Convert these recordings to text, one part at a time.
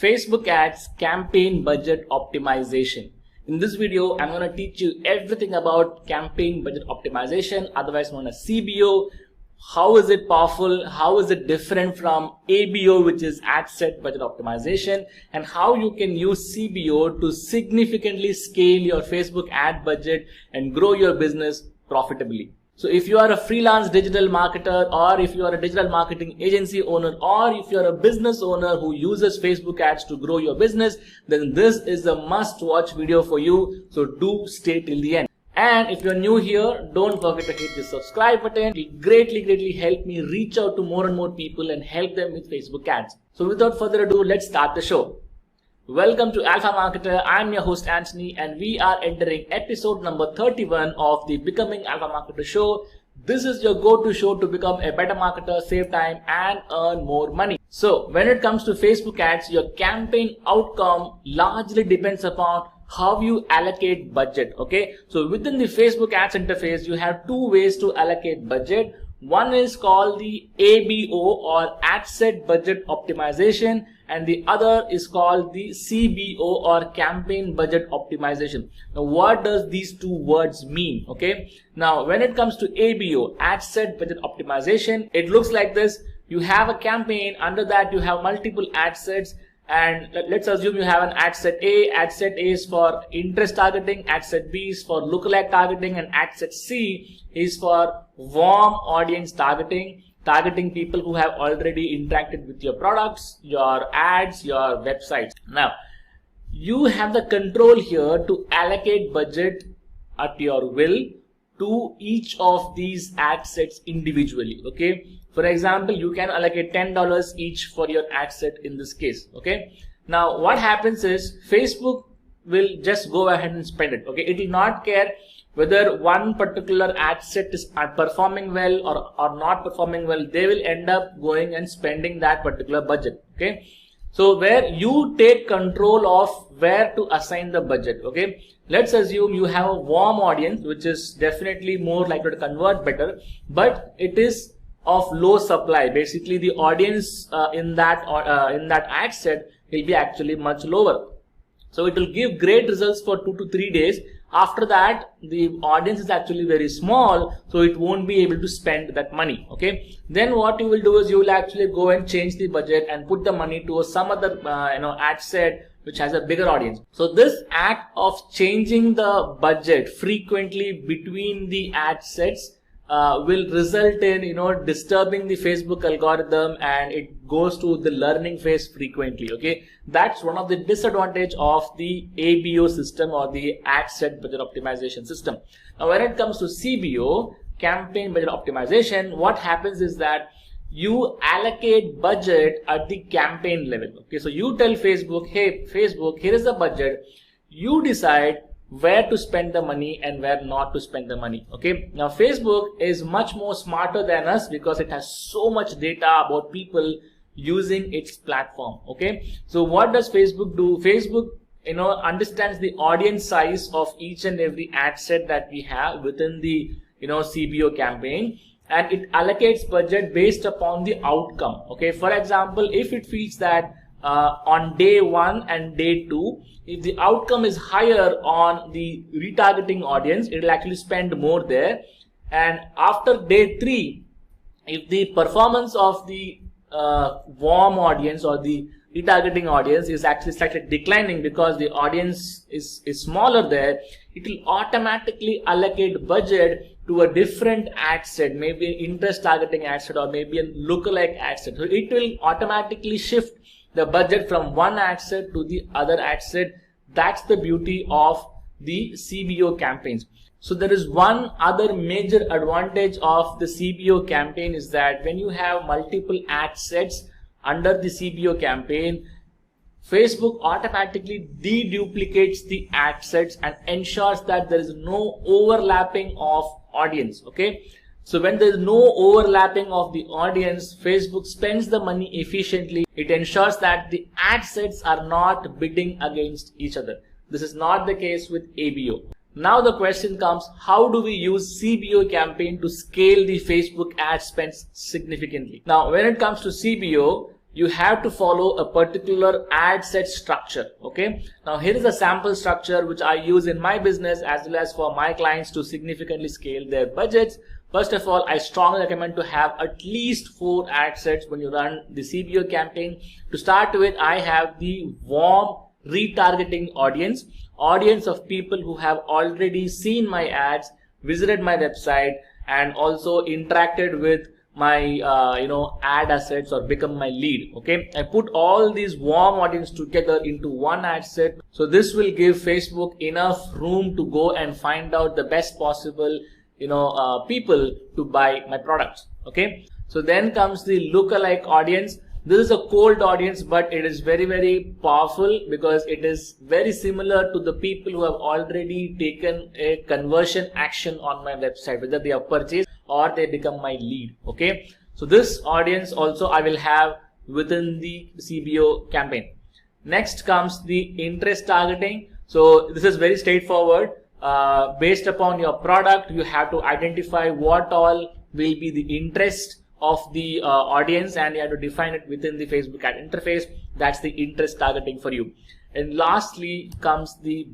Facebook ads campaign budget optimization. In this video, I'm going to teach you everything about campaign budget optimization, otherwise known as CBO. How is it powerful? How is it different from ABO, which is ad set budget optimization, and how you can use CBO to significantly scale your Facebook ad budget and grow your business profitably. So if you are a freelance digital marketer, or if you are a digital marketing agency owner, or if you are a business owner who uses Facebook ads to grow your business, then this is a must-watch video for you. So do stay till the end. And if you're new here, don't forget to hit the subscribe button. It will greatly help me reach out to more and more people and help them with Facebook ads. So without further ado, let's start the show. Welcome to Alpha Marketer. I'm your host Anthony, and we are entering episode number 31 of the Becoming Alpha Marketer show. This is your go-to show to become a better marketer, save time and earn more money. So when it comes to Facebook ads, your campaign outcome largely depends upon how you allocate budget. Okay, so within the Facebook ads interface, you have two ways to allocate budget. One is called the ABO, or ad set budget optimization, and the other is called the CBO, or campaign budget optimization. Now what does these two words mean? Okay, now when it comes to ABO, ad set budget optimization, it looks like this. You have a campaign, under that you have multiple ad sets, and let's assume you have an ad set A. Ad set A is for interest targeting, ad set B is for lookalike targeting, and ad set C is for warm audience targeting people who have already interacted with your products, your ads, your websites. Now you have the control here to allocate budget at your will to each of these ad sets individually. Okay, for example, you can allocate $10 each for your ad set in this case. Okay, now what happens is Facebook will just go ahead and spend it. Okay, it will not care whether one particular ad set is performing well or not performing well. They will end up going and spending that particular budget. Okay, so where you take control of where to assign the budget. Okay, let's assume you have a warm audience, which is definitely more likely to convert better, but it is of low supply. Basically the audience in that ad set will be actually much lower. So it will give great results for 2 to 3 days. After that, the audience is actually very small, so it won't be able to spend that money. Okay, then what you will do is you will actually go and change the budget and put the money to some other ad set which has a bigger audience. So this act of changing the budget frequently between the ad sets will result in disturbing the Facebook algorithm, and it goes to the learning phase frequently. Okay, that's one of the disadvantage of the ABO system, or the ad set budget optimization system. Now when it comes to CBO, campaign budget optimization, what happens is that you allocate budget at the campaign level. Okay, so you tell Facebook, hey Facebook, here is the budget. You decide where to spend the money and where not to spend the money. Okay, now Facebook is much more smarter than us because it has so much data about people using its platform. Okay, so what does Facebook do? Facebook understands the audience size of each and every ad set that we have within the CBO campaign, and it allocates budget based upon the outcome. Okay, for example, if it feels that on day 1 and day 2, if the outcome is higher on the retargeting audience, it will actually spend more there. And after day 3, if the performance of the warm audience or the retargeting audience is actually slightly declining because the audience is smaller there, it will automatically allocate budget to a different ad set, maybe an interest targeting ad set or maybe a lookalike ad set. So it will automatically shift the budget from one ad set to the other ad set. That's the beauty of the CBO campaigns. So there is one other major advantage of the CBO campaign, is that when you have multiple ad sets under the CBO campaign, Facebook automatically deduplicates the ad sets and ensures that there is no overlapping of audience. Okay, so when there is no overlapping of the audience, Facebook spends the money efficiently. It ensures that the ad sets are not bidding against each other. This is not the case with ABO. Now the question comes, how do we use CBO campaign to scale the Facebook ad spends significantly? Now when it comes to CBO, you have to follow a particular ad set structure. Okay, now here is a sample structure which I use in my business as well as for my clients to significantly scale their budgets. First of all, I strongly recommend to have at least 4 ad sets when you run the CBO campaign. To start with, I have the warm retargeting audience of people who have already seen my ads, visited my website, and also interacted with my ad assets or become my lead. Okay, I put all these warm audience together into one ad set, so this will give Facebook enough room to go and find out the best possible people to buy my products. Okay, so then comes the lookalike audience. This is a cold audience, but it is very, very powerful because it is very similar to the people who have already taken a conversion action on my website, whether they have purchased or they become my lead. Okay, so this audience also I will have within the CBO campaign. Next comes the interest targeting. So this is very straightforward. Based upon your product, you have to identify what all will be the interest of the audience, and you have to define it within the Facebook ad interface. That's the interest targeting for you. And lastly comes the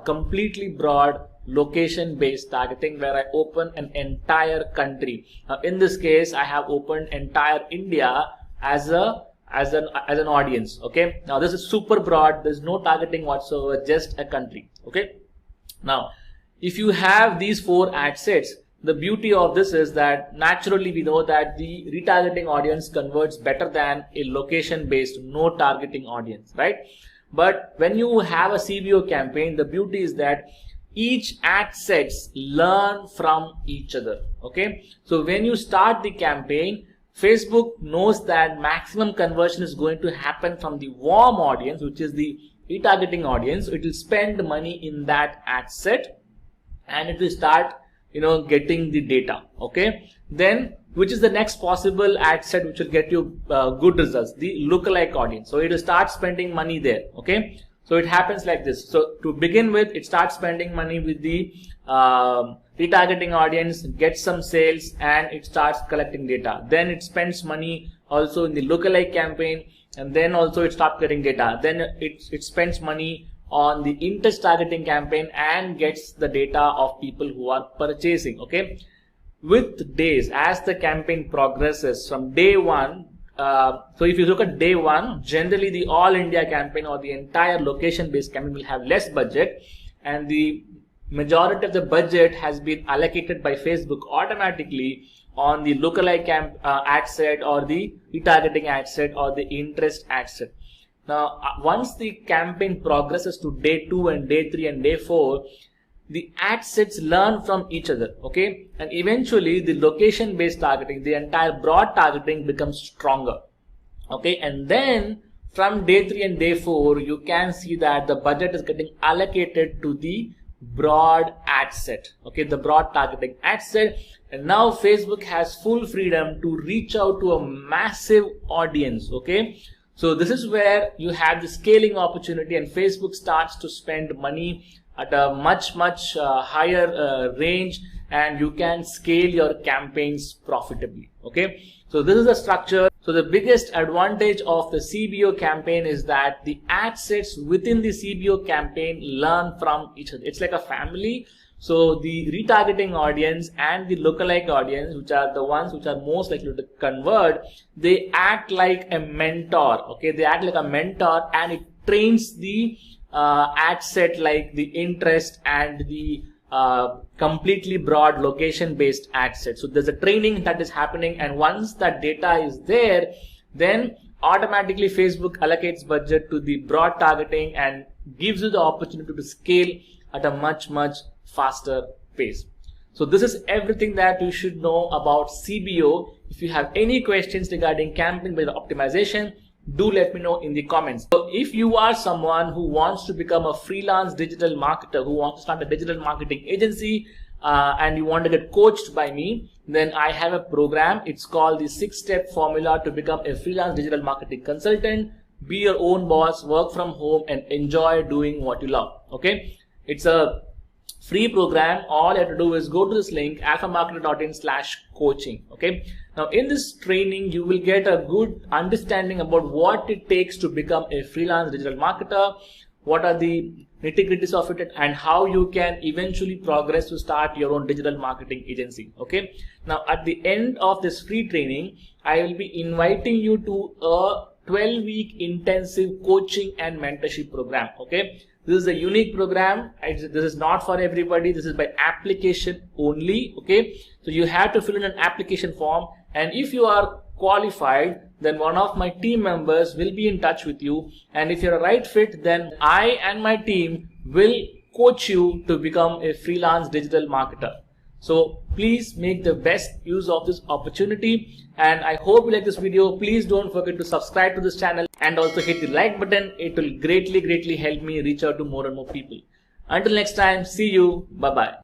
completely broad location based targeting, where I open an entire country. In this case, I have opened entire India as an audience. Okay, now this is super broad. There's no targeting whatsoever, just a country. Okay, now if you have these 4 ad sets, the beauty of this is that naturally we know that the retargeting audience converts better than a location based no targeting audience, right? But when you have a CBO campaign, the beauty is that each ad sets learn from each other. Okay, so when you start the campaign, Facebook knows that maximum conversion is going to happen from the warm audience, which is the retargeting audience. It will spend money in that ad set and it will start getting the data. Okay, then which is the next possible ad set which will get you good results? The lookalike audience. So it will start spending money there. Okay, so it happens like this. So to begin with, it starts spending money with the retargeting audience, gets some sales, and it starts collecting data. Then it spends money also in the lookalike campaign, and then also it starts getting data. Then it spends money on the interest targeting campaign and gets the data of people who are purchasing. Okay, with days, as the campaign progresses from day 1, so if you look at day 1, generally the all India campaign or the entire location based campaign will have less budget, and the majority of the budget has been allocated by Facebook automatically on the lookalike ad set or the retargeting ad set or the interest ad set. Now, once the campaign progresses to day 2 and day 3 and day 4, the ad sets learn from each other. Okay, and eventually the location based targeting, the entire broad targeting becomes stronger. Okay, and then from day 3 and day 4, you can see that the budget is getting allocated to the broad ad set. Okay, the broad targeting ad set, and now Facebook has full freedom to reach out to a massive audience. Okay, so this is where you have the scaling opportunity, and Facebook starts to spend money at a much higher range, and you can scale your campaigns profitably. Okay, so this is the structure. So the biggest advantage of the CBO campaign is that the ad sets within the CBO campaign learn from each other. It's like a family. So the retargeting audience and the lookalike audience, which are the ones which are most likely to convert, they act like a mentor. Okay, they act like a mentor, and it trains the ad set like the interest and the completely broad location based ad set. So there's a training that is happening, and once that data is there, then automatically Facebook allocates budget to the broad targeting and gives you the opportunity to scale at a much faster pace. So this is everything that you should know about CBO. If you have any questions regarding campaign budget optimization, do let me know in the comments. So if you are someone who wants to become a freelance digital marketer, who wants to start a digital marketing agency, and you want to get coached by me, then I have a program. It's called the 6-step formula to become a freelance digital marketing consultant. Be your own boss, work from home, and enjoy doing what you love. Okay, it's a free program. All you have to do is go to this link, alphamarketer.in/coaching. Okay. Now in this training, you will get a good understanding about what it takes to become a freelance digital marketer, what are the nitty-gritties of it, and how you can eventually progress to start your own digital marketing agency. Okay. Now at the end of this free training, I will be inviting you to a 12-week intensive coaching and mentorship program. Okay. This is a unique program. This is not for everybody. This is by application only. Okay. So you have to fill in an application form, and if you are qualified, then one of my team members will be in touch with you, and if you're a right fit, then I and my team will coach you to become a freelance digital marketer. So please make the best use of this opportunity, and I hope you like this video. Please don't forget to subscribe to this channel and also hit the like button. It will greatly help me reach out to more and more people. Until next time, see you. Bye bye.